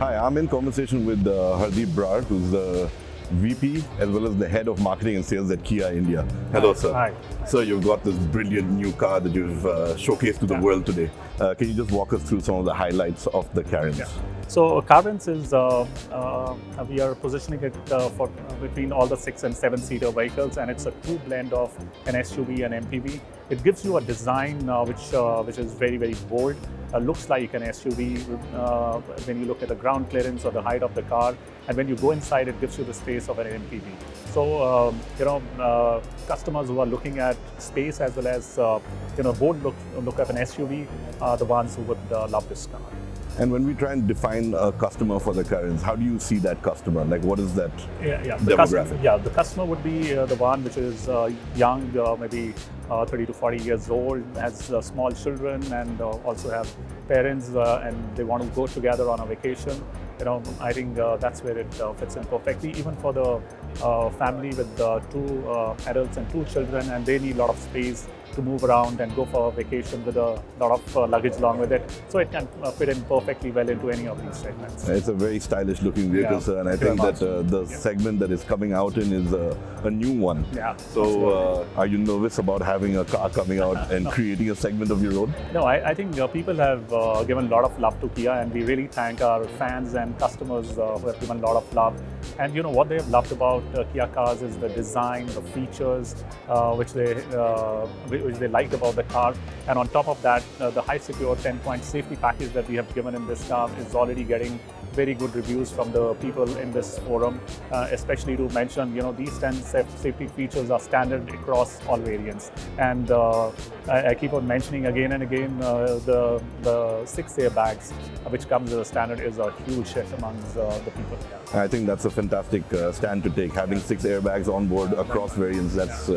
Hi, I'm in conversation with Hardeep Brar, who's the VP as well as the head of marketing and sales at Kia India. Hello, sir. Hi. So you've got this brilliant new car that you've showcased to the world today. Can you just walk us through some of the highlights of the Carens? Yeah. So Carens is, we are positioning it for between all the 6 and 7-seater vehicles, and it's a true blend of an SUV and MPV. It gives you a design which is very, very bold. Looks like an SUV when you look at the ground clearance or the height of the car, and when you go inside, it gives you the space of an MPV. So customers who are looking at space as well as bold look of an SUV are the ones who would love this car. And when we try and define a customer for the Carens, how do you see that customer? Like, what is that demographic? The customer would be the one which is young, maybe 30 to 40 years old, has small children, and also have parents, and they want to go together on a vacation. I think that's where it fits in perfectly. Even for the family with 2 adults and 2 children, and they need a lot of space to move around and go for a vacation with a lot of luggage along with it. So it can fit in perfectly well into any of these segments. It's a very stylish looking vehicle, sir, and I think that the segment that is coming out in is a new one. Yeah. So are you nervous about having a car coming out and creating a segment of your own? No, I think people have given a lot of love to Kia, and we really thank our fans and customers who have given a lot of love. And what they have loved about Kia cars is the design, the features which they liked about the car. And on top of that, the high secure 10-point safety package that we have given in this car is already getting very good reviews from the people in this forum, especially to mention, these 10 safety features are standard across all variants. And I keep on mentioning again and again, the 6 airbags, which comes as a standard, is a huge hit amongst the people. I think that's a fantastic stand to take, having 6 airbags on board across variants. That's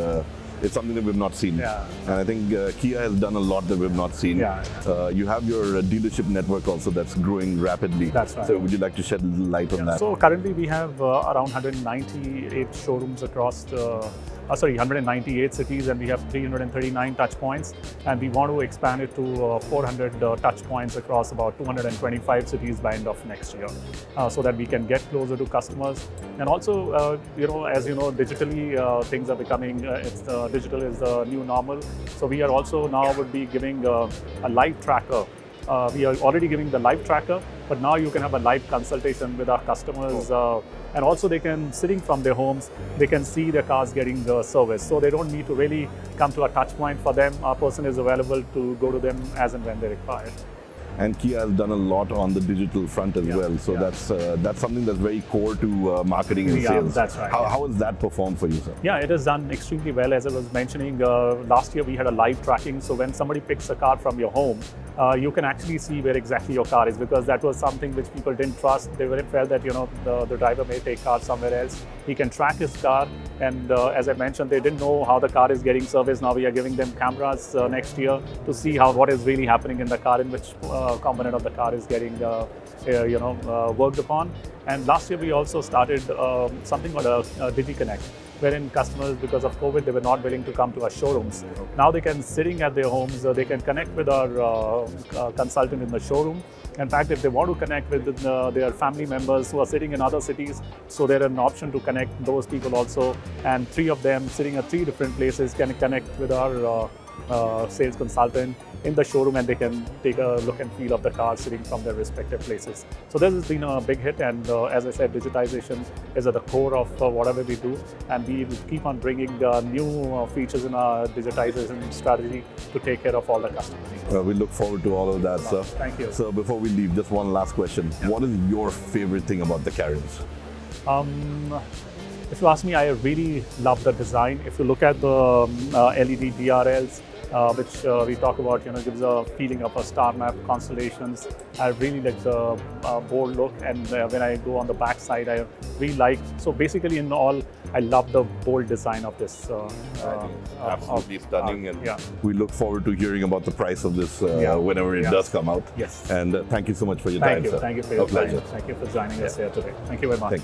it's something that we've not seen. And I think Kia has done a lot that we've not seen. You have your dealership network also that's growing rapidly. That's right. So would you like to shed a little light on that? So currently we have around 198 showrooms across 198 cities, and we have 339 touch points, and we want to expand it to 400 touch points across about 225 cities by end of next year, so that we can get closer to customers. And also, as you know, digitally things are becoming, digital is the new normal. So we are also now would be giving a live tracker. We are already giving the live tracker, but now you can have a live consultation with our customers, and also they can, sitting from their homes, they can see their cars getting service. So they don't need to really come to a touch point for them. Our person is available to go to them as and when they require. And Kia has done a lot on the digital front as well. So that's something that's very core to marketing and sales. That's right. How has that performed for you, sir? Yeah, it has done extremely well. As I was mentioning, last year we had a live tracking. So when somebody picks a car from your home, you can actually see where exactly your car is, because that was something which people didn't trust. They felt that the driver may take car somewhere else. He can track his car, and as I mentioned, they didn't know how the car is getting serviced. Now we are giving them cameras next year to see what is really happening in the car, in which component of the car is getting worked upon. And last year we also started something called a DigiConnect, wherein customers, because of COVID, they were not willing to come to our showrooms. Now they can, sitting at their homes, they can connect with our consultant in the showroom. In fact, if they want to connect with their family members who are sitting in other cities, so there's an option to connect those people also. And 3 of them sitting at 3 different places can connect with our sales consultant in the showroom, and they can take a look and feel of the car sitting from their respective places. So this has been a big hit, and as I said, digitization is at the core of whatever we do, and we will keep on bringing new features in our digitization strategy to take care of all the customer needs. We look forward to all of that, sir. Thank you. So before we leave, just one last question. What is your favorite thing about the Carens? If you ask me, I really love the design. If you look at the LED DRLs, which we talk about, gives a feeling of a star map, constellations. I really like the bold look, and when I go on the back side, I really like. So basically, in all, I love the bold design of this. Absolutely stunning, and we look forward to hearing about the price of this whenever it does come out. Yes. And thank you so much for your time, sir. Thank you for your time. Thank you for joining us here today. Thank you very much.